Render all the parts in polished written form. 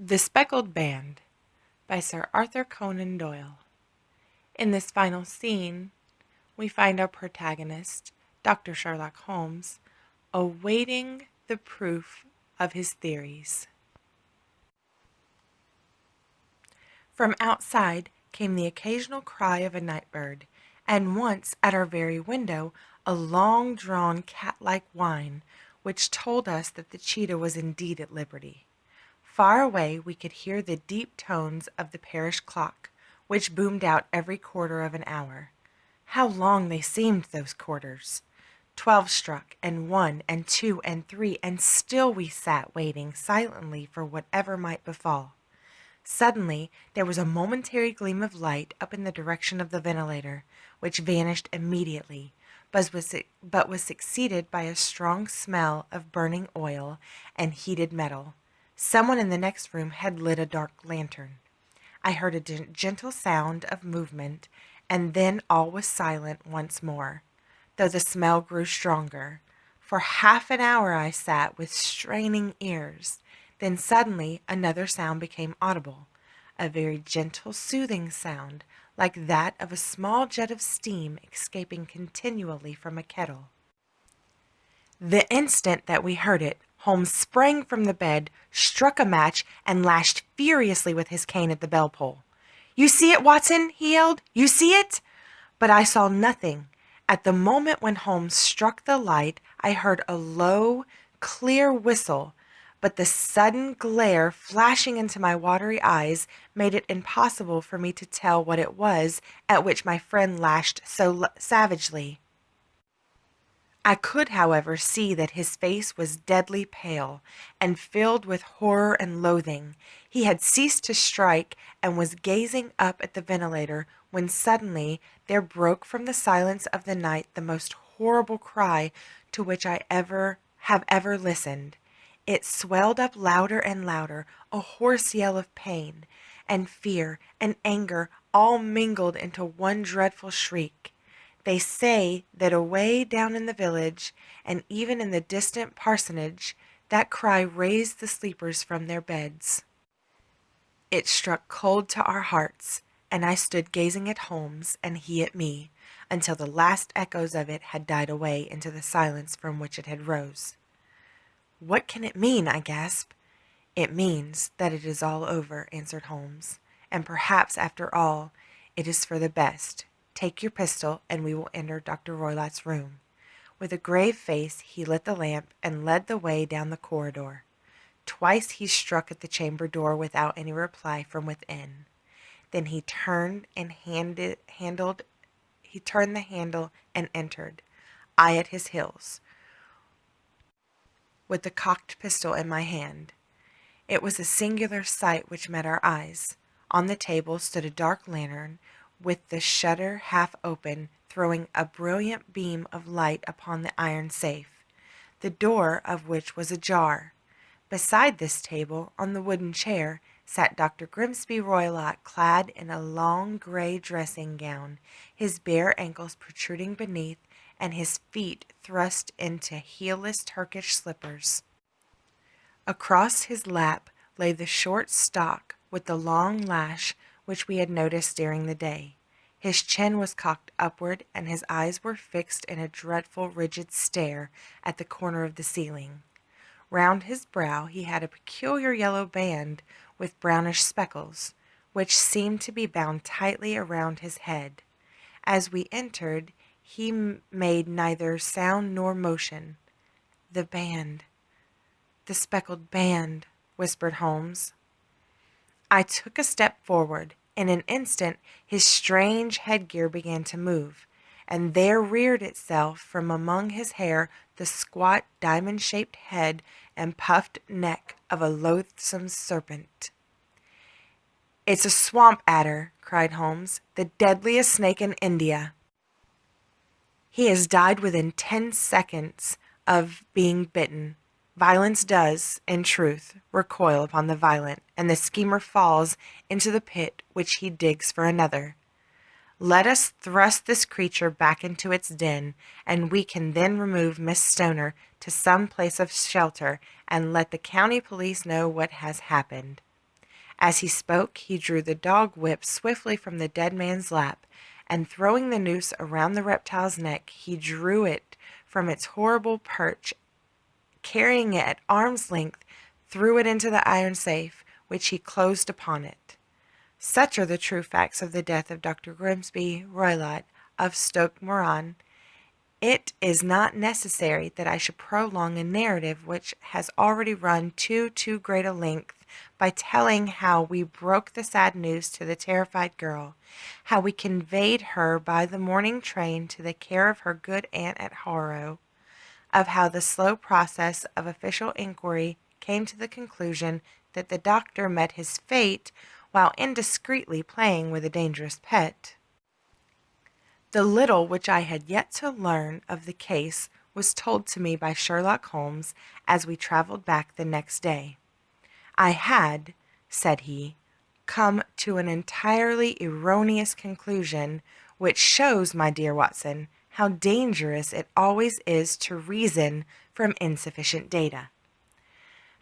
The Speckled Band by Sir Arthur Conan Doyle. In this final scene, we find our protagonist, Dr. Sherlock Holmes, awaiting the proof of his theories. From outside came the occasional cry of a night bird, and once at our very window a long-drawn cat-like whine, which told us that the cheetah was indeed at liberty. Far away we could hear the deep tones of the parish clock, which boomed out every quarter of an hour. How long they seemed, those quarters! 12 struck, and 1, and 2, and 3, and still we sat waiting silently for whatever might befall. Suddenly there was a momentary gleam of light up in the direction of the ventilator, which vanished immediately, but was succeeded by a strong smell of burning oil and heated metal. Someone in the next room had lit a dark lantern. I heard a gentle sound of movement, and then all was silent once more, though the smell grew stronger. For half an hour I sat with straining ears. Then suddenly another sound became audible, a very gentle, soothing sound, like that of a small jet of steam escaping continually from a kettle. The instant that we heard it, Holmes sprang from the bed, struck a match, and lashed furiously with his cane at the bell-pull. "You see it, Watson?" he yelled. "You see it?" But I saw nothing. At the moment when Holmes struck the light, I heard a low, clear whistle, but the sudden glare flashing into my watery eyes made it impossible for me to tell what it was at which my friend lashed so savagely. I could, however, see that his face was deadly pale and filled with horror and loathing. He had ceased to strike and was gazing up at the ventilator when suddenly there broke from the silence of the night the most horrible cry to which I have ever listened. It swelled up louder and louder, a hoarse yell of pain and fear and anger all mingled into one dreadful shriek. They say that away down in the village, and even in the distant parsonage, that cry raised the sleepers from their beds. It struck cold to our hearts, and I stood gazing at Holmes and he at me, until the last echoes of it had died away into the silence from which it had rose. "What can it mean?" I gasped. "It means that it is all over," answered Holmes, "and perhaps, after all, it is for the best. Take your pistol, and we will enter Dr. Roylott's room." With a grave face he lit the lamp and led the way down the corridor. Twice he struck at the chamber door without any reply from within. Then he turned the handle and entered, I at his heels, with the cocked pistol in my hand. It was a singular sight which met our eyes. On the table stood a dark lantern, with the shutter half open, throwing a brilliant beam of light upon the iron safe, the door of which was ajar. Beside this table, on the wooden chair, sat Dr. Grimsby Roylott, clad in a long grey dressing gown, his bare ankles protruding beneath, and his feet thrust into heelless Turkish slippers. Across his lap lay the short stock with the long lash which we had noticed during the day. His chin was cocked upward, and his eyes were fixed in a dreadful rigid stare at the corner of the ceiling. Round his brow he had a peculiar yellow band with brownish speckles, which seemed to be bound tightly around his head. As we entered, he made neither sound nor motion. "The band, the speckled band," whispered Holmes. I took a step forward. In an instant his strange headgear began to move, and there reared itself from among his hair the squat, diamond-shaped head and puffed neck of a loathsome serpent. "It's a swamp adder," cried Holmes, "the deadliest snake in India. He has died within 10 seconds of being bitten. Violence does, in truth, recoil upon the violent, and the schemer falls into the pit which he digs for another. Let us thrust this creature back into its den, and we can then remove Miss Stoner to some place of shelter, and let the county police know what has happened." As he spoke, he drew the dog whip swiftly from the dead man's lap, and throwing the noose around the reptile's neck, he drew it from its horrible perch, carrying it at arm's length, threw it into the iron safe, which he closed upon it. Such are the true facts of the death of Dr. Grimsby Roylott of Stoke Moran. It is not necessary that I should prolong a narrative which has already run to too great a length by telling how we broke the sad news to the terrified girl, how we conveyed her by the morning train to the care of her good aunt at Harrow, of how the slow process of official inquiry came to the conclusion that the doctor met his fate while indiscreetly playing with a dangerous pet. The little which I had yet to learn of the case was told to me by Sherlock Holmes as we travelled back the next day. I had, said he, come to an entirely erroneous conclusion, which shows, my dear Watson, how dangerous it always is to reason from insufficient data.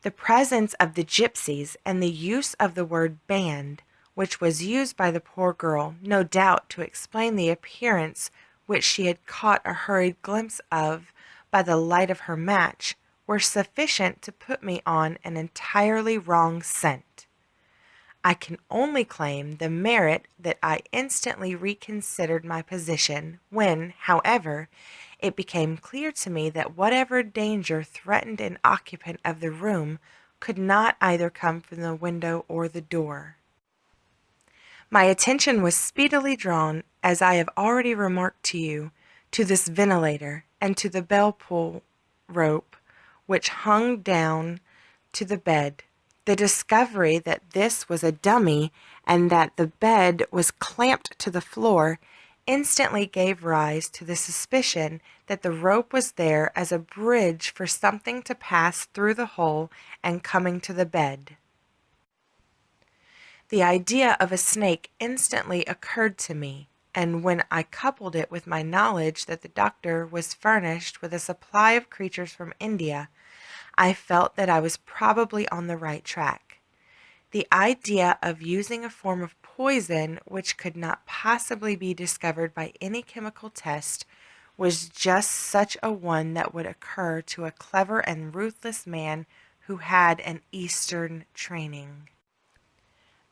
The presence of the gypsies and the use of the word band, which was used by the poor girl, no doubt to explain the appearance which she had caught a hurried glimpse of by the light of her match, were sufficient to put me on an entirely wrong scent. I can only claim the merit that I instantly reconsidered my position when, however, it became clear to me that whatever danger threatened an occupant of the room could not either come from the window or the door. My attention was speedily drawn, as I have already remarked to you, to this ventilator and to the bell-pull rope which hung down to the bed. The discovery that this was a dummy and that the bed was clamped to the floor instantly gave rise to the suspicion that the rope was there as a bridge for something to pass through the hole and coming to the bed. The idea of a snake instantly occurred to me, and when I coupled it with my knowledge that the doctor was furnished with a supply of creatures from India, I felt that I was probably on the right track. The idea of using a form of poison which could not possibly be discovered by any chemical test was just such a one that would occur to a clever and ruthless man who had an Eastern training.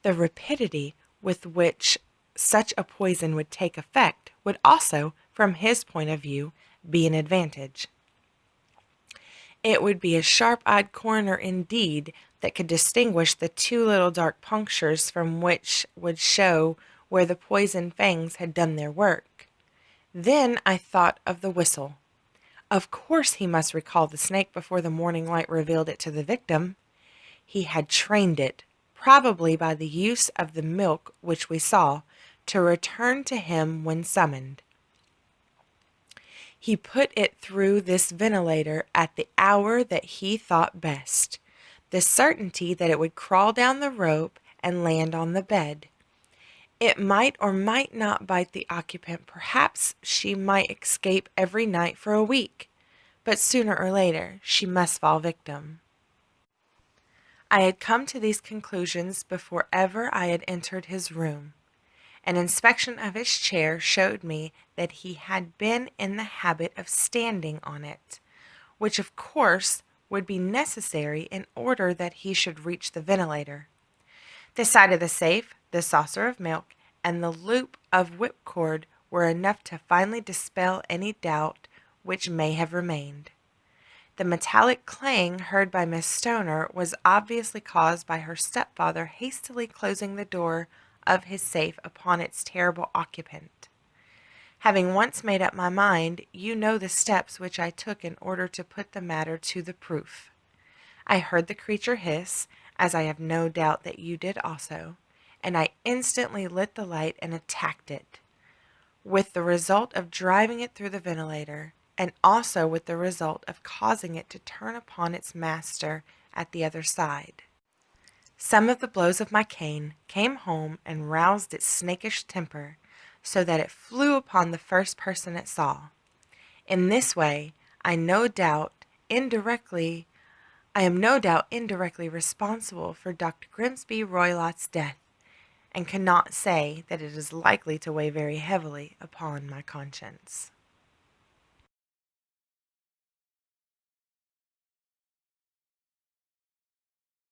The rapidity with which such a poison would take effect would also, from his point of view, be an advantage. It would be a sharp-eyed coroner indeed that could distinguish the two little dark punctures from which would show where the poisoned fangs had done their work. Then I thought of the whistle. Of course he must recall the snake before the morning light revealed it to the victim. He had trained it, probably by the use of the milk which we saw, to return to him when summoned. He put it through this ventilator at the hour that he thought best, the certainty that it would crawl down the rope and land on the bed. It might or might not bite the occupant. Perhaps she might escape every night for a week, but sooner or later she must fall victim. I had come to these conclusions before ever I had entered his room. An inspection of his chair showed me that he had been in the habit of standing on it, which of course would be necessary in order that he should reach the ventilator. The side of the safe, the saucer of milk, and the loop of whipcord were enough to finally dispel any doubt which may have remained. The metallic clang heard by Miss Stoner was obviously caused by her stepfather hastily closing the door of his safe upon its terrible occupant. Having once made up my mind, you know the steps which I took in order to put the matter to the proof. I heard the creature hiss, as I have no doubt that you did also, and I instantly lit the light and attacked it, with the result of driving it through the ventilator, and also with the result of causing it to turn upon its master at the other side. Some of the blows of my cane came home and roused its snakish temper, so that it flew upon the first person it saw. In this way, I no doubt, indirectly I am no doubt indirectly responsible for Dr. Grimsby Roylott's death, and cannot say that it is likely to weigh very heavily upon my conscience.